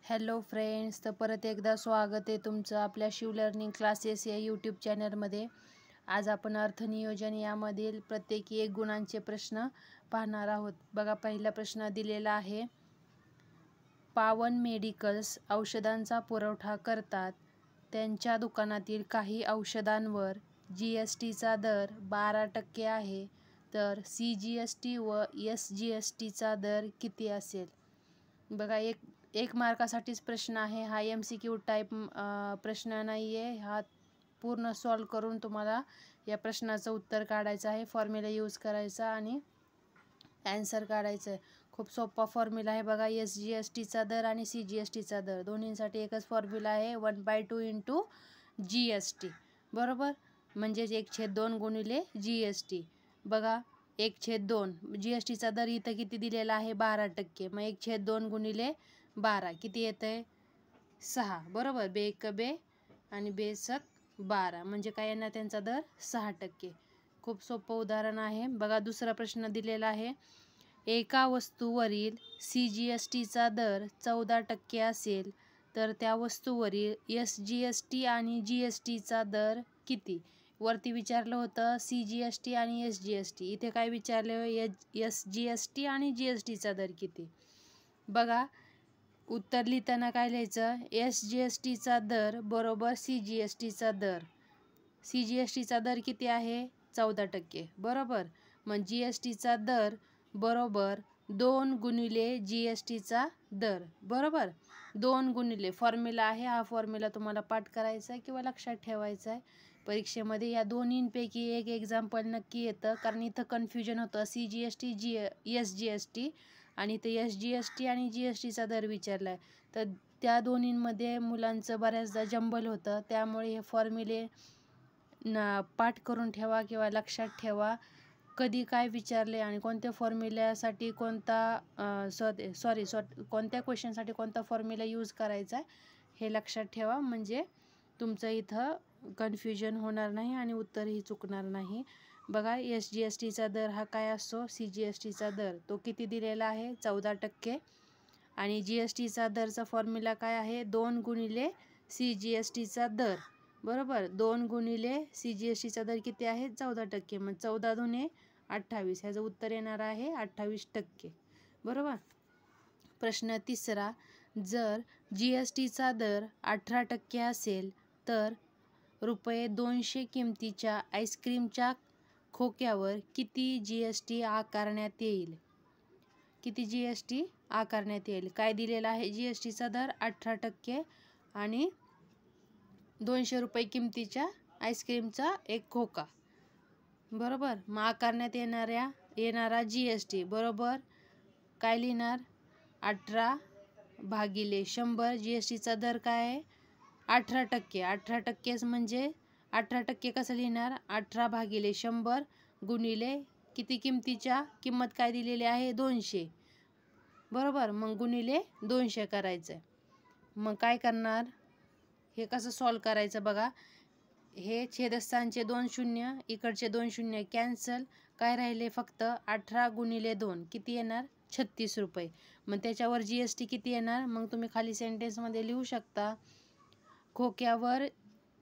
Hello friends, तर परत एकदा स्वागत आहे तुमचं आपल्या शिव लर्निंग क्लासेस या यूट्यूब चॅनलमध्ये. आज आपण अर्थनियोजन यामधील प्रत्येकी 1 गुणांचे प्रश्न पाहणार आहोत. बघा, पहिला प्रश्न दिलेला आहे. पावन मेडिकल्स औषधांचा पुरवठा करतात. त्यांच्या दुकानातील काही औषधांवर GSTचा दर 12% आहे, तर CGST व SGSTचा दर किती असेल? बघा, एक मार्कासाठीच प्रश्न आहे हा. MCQ टाईप प्रश्न नाही आहे हा. पूर्ण सॉल्व करून तुम्हाला या प्रश्नाचं उत्तर काढायचं आहे. फॉर्म्युला यूज करायचा आणि ॲन्सर काढायचं आहे. खूप सोपा फॉर्म्युला आहे. बघा, SGSTचा दर आणि CGSTचा दर दोन्हींसाठी एकच फॉर्म्युला आहे, 1/2 इंटू GST. बरोबर, म्हणजेच 1/2 गुणिले GST. बघा, 1/2 GSTचा दर इथं किती दिलेला आहे? 12%. मग 1/2 गुणिले 12 किती येतं आहे? 6. बरोबर, बे बे आणि बेसक 12 म्हणजे काय येणार? त्यांचा दर 6%. खूप सोपं उदाहरण आहे. बघा, दुसरा प्रश्न दिलेला आहे. एका वस्तूवरील CGSTचा दर 14% असेल, तर त्या वस्तूवरील SGST आणि GSTचा दर किती? वरती विचारलं होतं CGST आणि SGST. इथे काय विचारलं? SGST आणि GSTचा दर किती? बघा, उत्तर लिहिताना काय लिहायचं? SGSTचा दर बरोबर CGSTचा दर. CGSTचा दर किती आहे? 14%. बरोबर, मग GSTचा दर बरोबर 2 गुणिले GSTचा दर. बरोबर, 2 गुणिले फॉर्म्युला आहे हा. फॉर्म्युला तुम्हाला पाठ करायचा आहे किंवा लक्षात ठेवायचा आहे. परीक्षेमध्ये या दोन्हींपैकी एक एक्झाम्पल नक्की येतं, कारण इथं कन्फ्युजन होतं. CGST SGST आणि इथं SGST आणि GSTचा दर विचारला आहे, तर त्या दोन्हींमध्ये मुलांचं बऱ्याचदा जंबल होतं. त्यामुळे हे फॉर्म्युले पाठ करून ठेवा किंवा लक्षात ठेवा. कधी काय विचारले आणि कोणत्या फॉर्म्युल्यासाठी कोणत्या क्वेश्चनसाठी कोणता फॉर्म्युला यूज करायचा आहे हे लक्षात ठेवा, म्हणजे तुमचं इथं कन्फ्युजन होणार नाही आणि उत्तरही चुकणार नाही. बघा, SGSTचा दर हा काय असतो? CGSTचा दर तो किती दिलेला आहे? 14%. आणि GSTचा दरचा फॉर्म्युला काय आहे? 2 गुणिले CGSTचा दर. बरोबर, 2 गुणिले CGSTचा दर किती आहे? 14%. मग 14 दुने 28. ह्याचं उत्तर येणार आहे 28%. बरोबर. प्रश्न तिसरा. जर GSTचा दर 18% असेल, तर ₹200 किमतीच्या आईस्क्रीमच्या खोक्यावर किती GST आकारण्यात येईल? किती GST आकारण्यात येईल? काय दिलेला आहे? GSTचा दर 18% आणि ₹200 किमतीच्या आईस्क्रीमचा एक खोका. बरोबर, मग आकारण्यात येणारा GST बरोबर काय लिहिणार? 18/100. GSTचा दर काय आहे? 18%. 18% म्हणजे 18% कसं लिहिणार? 18/100 गुणिले किती किमतीच्या? किंमत काय दिलेली आहे? 200. बरोबर, मग गुणिले 200 करायचं आहे. मग काय करणार? हे कसं सॉल्व करायचं? बघा, हे छेदस्थानचे 2 शून्य, इकडचे 2 शून्य कॅन्सल. काय राहिले? फक्त 18 गुणिले 2 किती येणार? ₹36. मग त्याच्यावर GST किती येणार? मग तुम्ही खाली सेंटेन्समध्ये लिहू शकता, खोक्यावर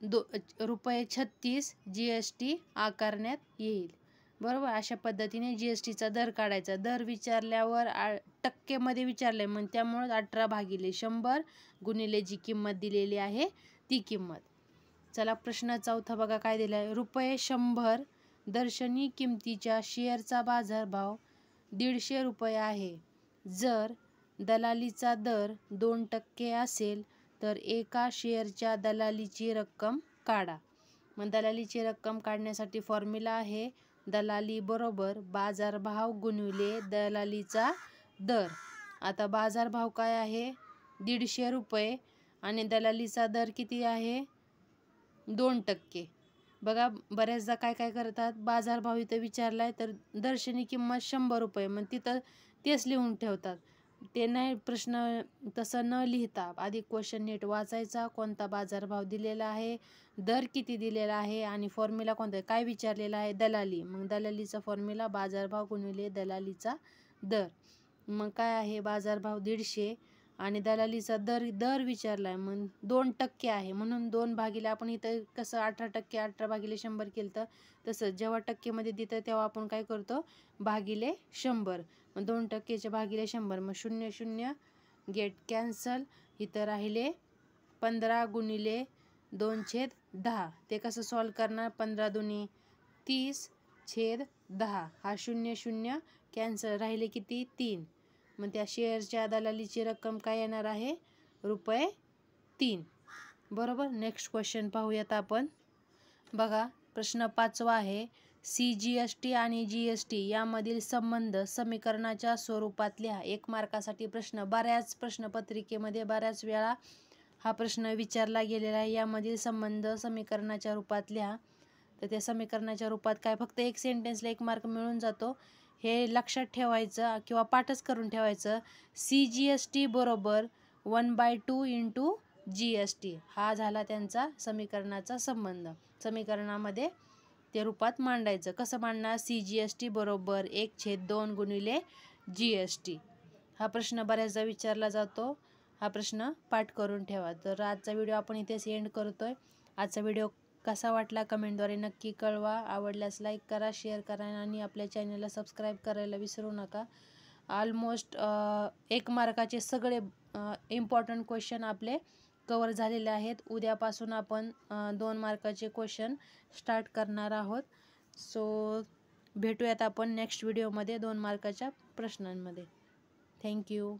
₹36 GST आकारण्यात येईल. बरोबर, अशा पद्धतीने GSTचा दर काढायचा. दर विचारल्यावर टक्केमध्ये विचारले, मग त्यामुळे 18/100 गुणिले जी किंमत दिलेली आहे ती किंमत. चला, प्रश्न चौथा बघा काय दिला आहे. ₹100 दर्शनी किमतीच्या शेअरचा बाजारभाव ₹150 आहे. जर दलालीचा दर 2% असेल, तर एका शेअरच्या दलालीची रक्कम काढा. मग दलालीची रक्कम काढण्यासाठी फॉर्म्युला आहे दलाली बरोबर बाजारभाव गुणिले दलालीचा दर. आता बाजारभाव काय आहे? ₹150 आणि दलालीचा दर किती आहे? 2%. बघा, बऱ्याचदा काय करतात, बाजारभाव इथं विचारला आहे तर दर्शनी किंमत ₹100, मग तिथं तेच लिहून ठेवतात. ते नाही, प्रश्न तसं न लिहिता आधी क्वेश्चन नीट वाचायचा. कोणता बाजारभाव दिलेला आहे, दर किती दिलेला आहे आणि फॉर्म्युला कोणता आहे? काय विचारलेला आहे? दलाली. मग दलालीचा फॉर्म्युला बाजारभाव गुणिले दलालीचा दर. मग काय आहे? बाजारभाव 150 आणि दलालीचा दर विचारला आहे, मग 2% आहे म्हणून 2 भागिले आपण इथं कसं 18% 18 भागिले 100 केलं तर तसं जेव्हा टक्केमध्ये देतं तेव्हा आपण काय करतो भागिले 100. मग 2%च्या भागिले 100 मग 0 0 गेट कॅन्सल. इथं राहिले 15 गुणिले 2/10. ते कसं सॉल्व करणार 15 दुनी 30/10. हा 0 0 कॅन्सल राहिले किती 3. मग त्या शेअरच्या दलालीची रक्कम काय येणार आहे ₹3. बरोबर. नेक्स्ट क्वेश्चन पाहूयात आपण. बघा प्रश्न 5वा आहे. CGST आणि GST यामधील संबंध समीकरणाच्या स्वरूपात लिहा. 1 मार्कासाठी प्रश्न. बऱ्याच प्रश्नपत्रिकेमध्ये बऱ्याच वेळा हा प्रश्न विचारला गेलेला आहे. यामधील संबंध समीकरणाच्या रूपात लिहा. तर त्या समीकरणाच्या रूपात काय फक्त एक सेंटेन्सला 1 मार्क मिळून जातो. हे लक्षात ठेवायचं किंवा पाठच करून ठेवायचं. CGST बरोबर 1/2 इंटू GST हा झाला त्यांचा समीकरणाचा संबंध. समीकरणामध्ये ते रूपात मांडायचं. कसं मांडणार CGST बरोबर 1/2 गुणिले GST. हा प्रश्न बऱ्याचदा विचारला जातो. हा प्रश्न पाठ करून ठेवा. तर आजचा व्हिडिओ आपण इथेच एंड करतोय. आजचा व्हिडिओ कसा वाटला कमेंटद्वारे नक्की कळवा. आवडल्यास लाईक करा, शेअर करा आणि आपल्या चॅनलला सबस्क्राईब करायला विसरू नका. ऑलमोस्ट 1 मार्काचे सगळे इम्पॉर्टंट क्वेश्चन आपले कवर झालेले आहेत. उद्यापासून आपण 2 मार्काचे क्वेश्चन स्टार्ट करणार आहोत. सो भेटूयात आपण नेक्स्ट व्हिडिओमध्ये 2 मार्काच्या प्रश्नांमध्ये. थँक्यू.